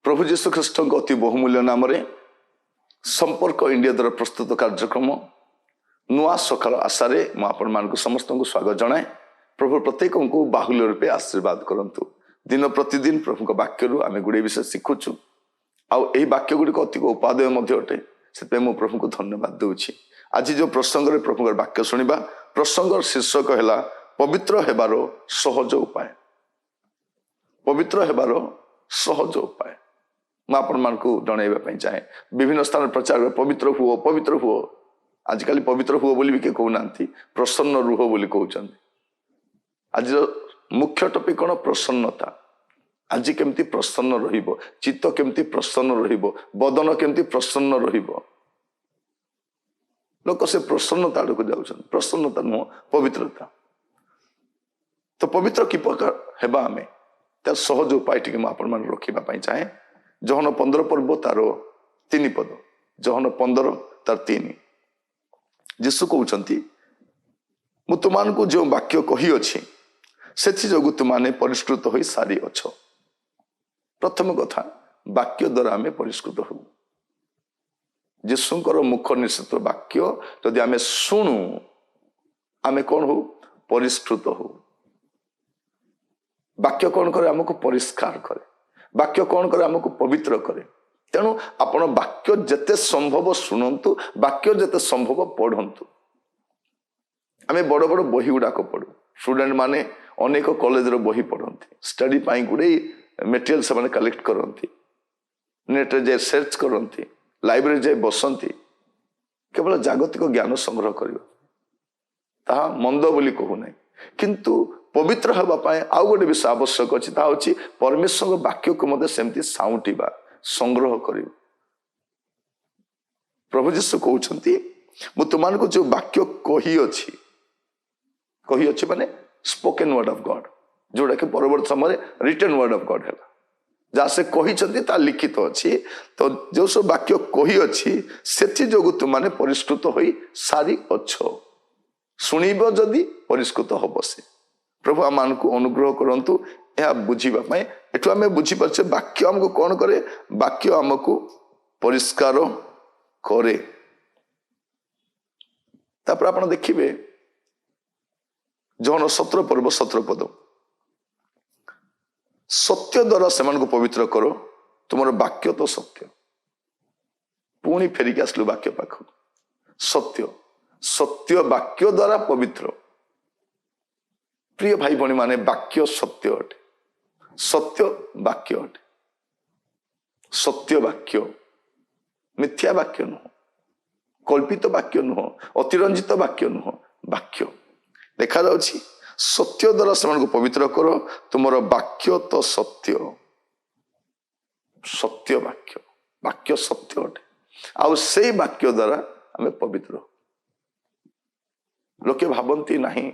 प्रभु जीशु ख्रीष्ट अति बहुमूल्य नाम संपर्क इंडिया द्वारा प्रस्तुत कार्यक्रम नुआ सकाल आशारे मुझे समस्त को स्वागत जनाए। प्रभु प्रत्येक को बाहुल्य रूपे आशीर्वाद करंतु। दिन प्रतिदिन प्रभु वाक्य आम गुड़े विषय शिखुचु आई वाक्य गुड़िक अति उपादेय अटे से मु प्रभु को धन्यवाद दूची। आज जो प्रसंग में प्रभु वाक्य शुणा प्रसंग शीर्षक है पवित्र हेबार सहज उपाय। पवित्र हेबार सहज उपाय मुझे जनइबा चाहे विभिन्न स्थान प्रचार पवित्र हुओ आजिकल पवित्र हुओ बोली भी कहना प्रसन्न रुह बोली कहते। आज मुख्य टॉपिक कौन प्रसन्नता। आज केमती प्रसन्न रहिबो, चित्त केमती प्रसन्न रहिबो, बदन केमती प्रसन्न रहिबो। लोक से प्रसन्नता आड़ को जाउछन। प्रसन्नता नुह पवित्रता। तो पवित्र कि प्रकार हेबा आमे तार सहज उपाय टिके मु आपण मान रखिबा पई चाहे। जहन 15 पर्व तार 3 पद, जहन 15 तार 3 जीशु कहउछंती मु तुमानकु जो वाक्य कही अछि सेथि जोगु तुमाने परिष्कृत होई सारी अछ। प्रथम कथा वाक्य द्वारा आमे परिष्कृत हो। जीशुंकर मुख निश्चित वाक्य जदि आमे सुनु आमे कौन हो परिष्कृत हो। वाक्य कौन करे हमको परिष्कार करे। वाक्य कौन करे हमको पवित्र करे। तेणु आपण वाक्य जते संभव शुणंतु, वाक्य जते संभव पढ़ंतु। आमे बड़ बड़ बही गुड़ाक पढ़ू। स्टूडेंट माने अनेक कॉलेज रो बही पढ़ंती। स्टडी पाई गुड़े मटेरियल से कलेक्ट करंती, नेट रे जे सर्च करंती, लाइब्रेरी जे बसंती केवल जागतिक ज्ञान संग्रह करियो। ता मंद बोली कहू नै, किंतु पवित्र हवा पाए आउ गोटे विषय आवश्यक अछि। ता होछि परमेश्वर वाक्य को मते सेमती साउंटीबा, संग्रह करियो। प्रभु जीशु कहउछंती मु तुमान को जो वाक्य कही अछि माने स्पोकन वर्ड ऑफ गॉड, जोड़ा कि परवर्त समय रिटन वर्ड ऑफ गॉड है। जहाँ से कही ता लिखित अच्छी। तो जो सब वाक्य कही अच्छी से जोगु तुमने परिष्कृत होई सारी अच्छ। शुणिब जदि परिष्कृत हम से। प्रभु आम को अनुग्रह करंतु यह बुझीबा एठु आमे बुझी परछे वाक्य हमको कौन करे। वाक्य हमको परिष्कार करे। तापर आपण देखिबे जहन 17 पर्व 17 पद सत्य द्वारा सेमान को पवित्र करो, तुमर वाक्य तो सत्य। पुणी फेरिक आसलु वाक्य पाख सत्य। सत्य वाक्य द्वारा पवित्र। प्रिय भाई भणी माने वाक्य सत्य अटे। सत्य वाक्य अटे। सत्य वाक्य मिथ्या वाक्य नुह, कल्पित वाक्य नुह, अतिरंजित वाक्य नुह। वाक्य देखा जाउछि सत्य द्वारा सेमान को पवित्र करो, तुमर वाक्य तो सत्य। सत्य वाक्य, वाक्य सत्य अटे। आउ से वाक्य द्वारा आमे पवित्र। लोके भाबंती नहीं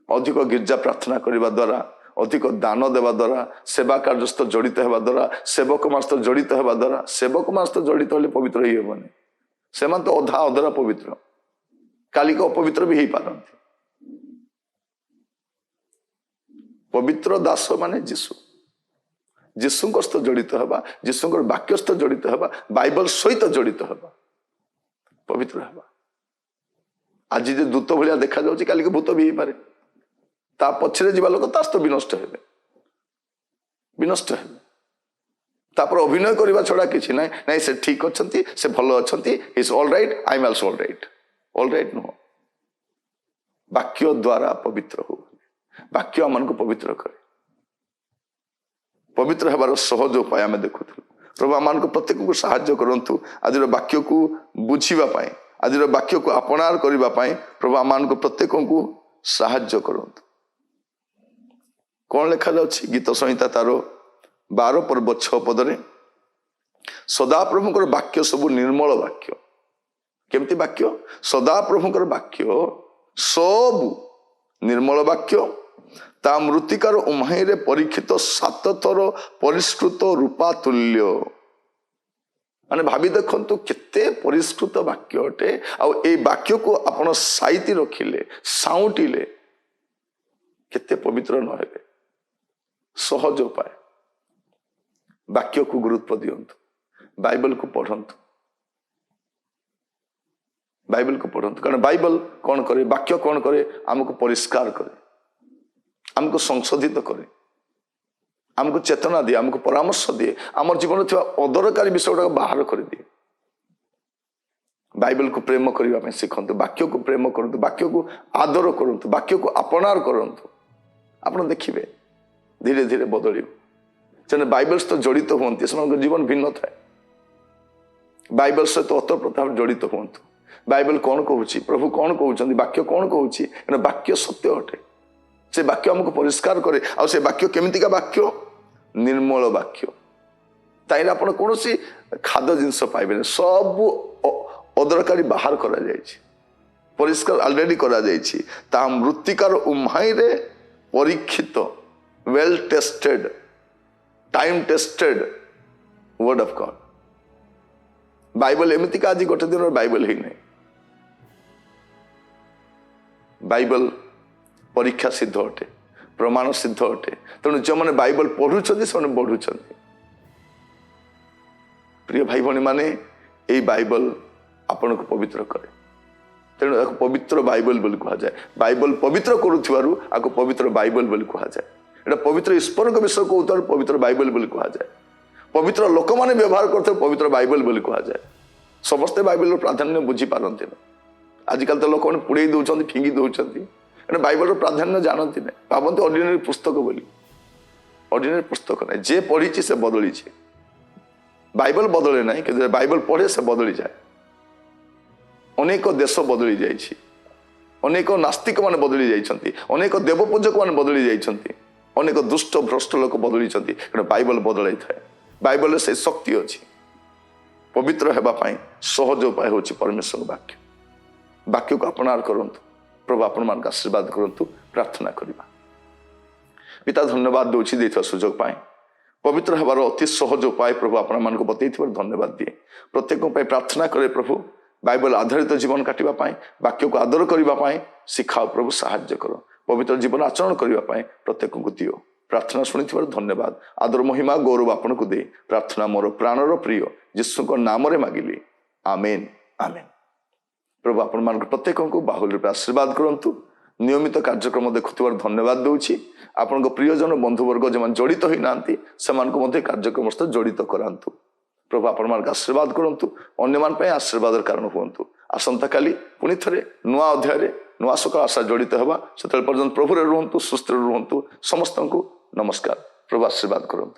अधिक गिरजा प्रार्थना करने द्वारा, अधिक दान देवा द्वारा, सेवा कार्यस्थ जड़ित होगा द्वारा, सेवक मास जड़ित होगा द्वारा, सेवक मास जड़ित होले पवित्र ही हेबनी। सेमान तो अधा अधरा पवित्र, कालिक अपवित्र भी हो पारती। पवित्र दास माने जीशु। जीशुଙ୍କ सहित जड़ित होगा, जीशुଙ୍କର वाक्य सहित जड़ित होगा, बाइबल सहित जड़ित होगा, पवित्र होगा। आज जे दूत भलिया देखा जाउछि कालिक भूत भी हो पारे। ता पछरे जीवा लोक ता सहित विनष्ट हेबे, विनष्ट हेबे। तापर अभिनय करबा छड़ा किछि नै। नै से ठीक अछंती, से भलो अछंती, is all right, I am also all right. All right no. वाक्य द्वारा पवित्र हो वाक्य आम को पवित्र करे पवित्र हेबार सहज उपाय आम देखु प्रभु आम को प्रत्येक को साहाय्य करंतु आज वाक्य को बुझापी आज वाक्य को अपनार करने प्रभु आम को प्रत्येक को साहाय्य करंतु कौन लिखा जाଉଛି गीत संहिता तार 12 पर्व 6 पदरे सदा प्रभुंकर वाक्य सबु निर्मल वाक्य केमती वाक्य सदा प्रभुंकर वाक्य सबु निर्मल वाक्य ता मृत्तिकार उम्हाईरे परीक्षित 7 थर परिष्कृत रूपा तुल्य माने भाभी देखंतु केते परिष्कृत वाक्य अटे आ ए वाक्य को आपण साइति रखिले साउटिले केते पवित्र न हेबे सहज उपाय वाक्य को गुरुत्व दियंतु बाइबल को पढ़ंतु बाइबल को पढ़ंतु कारण बाइबल कौन करे वाक्य कौन करे हमको परिष्कार करे हमको संशोधित करे हमको चेतना दिए हमको परामर्श दिए आम जीवन थी अदरकारी विषय गुड़ा बाहर कर दिए बाइबल को प्रेम करने शिखु वाक्य को प्रेम करूँ वाक्य को आदर करूँ वाक्य को अपनार करूँ आप देखिए धीरे धीरे बदल से बाइबल सहित जड़ित हमें से जीवन भिन्न थाए बाइबल सहित अतप्रताप जड़ित हूँ बाइबल कौन कहूँ प्रभु कौन कहते वाक्य कौन कहूँ वाक्य सत्य अटे से वाक्य हमको परिष्कार करे आ से वाक्य केमितिका वाक्य निर्मल वाक्य ताइले आपण कौन खाद्य जिनस पाइबे सब अदरकारी बाहर करा जायछि परिष्कार ऑलरेडी करा जायछि ता मृत्तिकार उम्हाई रे परीक्षित well tested time tested word of God Bible एमितिका आज गोटे दिन बाइबल ही नहीं बाइबल परीक्षा सिद्ध अटे प्रमाण सिद्ध अटे तेणु जो मैंने बाइबल पढ़ुं से बढ़ुं प्रिय भाई भणी माने यही बाइबल आपण को पवित्र करे तेणु पवित्र बाइबल बोली कहा जाए बाइबल पवित्र करुथिबारु आको पवित्र बाइबल बोली कहा जाए एटा पवित्र ईश्वर विषय कहूँ पवित्र बाइबल बोली कहा जाए पवित्र लोक मैंने व्यवहार करते पवित्र बाइबल बोली कहा जाए समस्ते बाइबल प्राधान्य बुझी पारती ना आजिकल तो लोक मैंने पुड़े दौरान फिंगी दौरान बाइबल प्राधान्य जानती ना भावती ऑर्डिनरी पुस्तक बोली ऑर्डिनरी पुस्तक ना जे पढ़ी से बदली बाइबल बदले ना कि बाइबल पढ़े से बदली जाए अनेक देश बदली जाइए अनेक नास्तिक मान बदली जाइए अनेक देवपूजक मान बदली जाइए अनेक दुष्ट भ्रष्ट लोक बदली बाइबल बदल थाए बाइबल से शक्ति अच्छी पवित्र होगापाई सहज उपाय हूँ परमेश्वर वाक्य वाक्य को अपनार करूँ प्रभु आपण मान आशीर्वाद करूँ प्रार्थना करवा पिता धन्यवाद दूसरी सुजोग पाए पवित्र होबार अति सहज उपाय प्रभु आपण मान बतई धन्यवाद दिए प्रत्येक प्रार्थना करे प्रभु बाइबल आधारित जीवन काटापी वाक्य को आदर करने शिखाओ प्रभु साहाय्य कर पवित्र जीवन आचरण करने प्रत्येक को दियो प्रार्थना शुणी धन्यवाद आदर महिमा गौरव आपण को दे प्रार्थना मोर प्राणर प्रिय यीशु नाम मागिली आमेन आमेन प्रभु आपण मान प्रत्येक को बाहुल रूप आशीर्वाद करूँ नियमित कार्यक्रम देखुवर धन्यवाद दूची आपण प्रियजन बंधुवर्ग जो जड़ित होना से कार्यक्रम सहित जड़ित करातु प्रभु आपण मान आशीर्वाद करूँ अन्य आशीर्वाद कारण हूँ आसंता काली पुणी थे नुआ अध्याय नुआ सकाल आशा जड़ित होगा से पर्यटन प्रभु रुहतु सुस्थ रुहतु समस्त को नमस्कार प्रभु आशीर्वाद करूँ।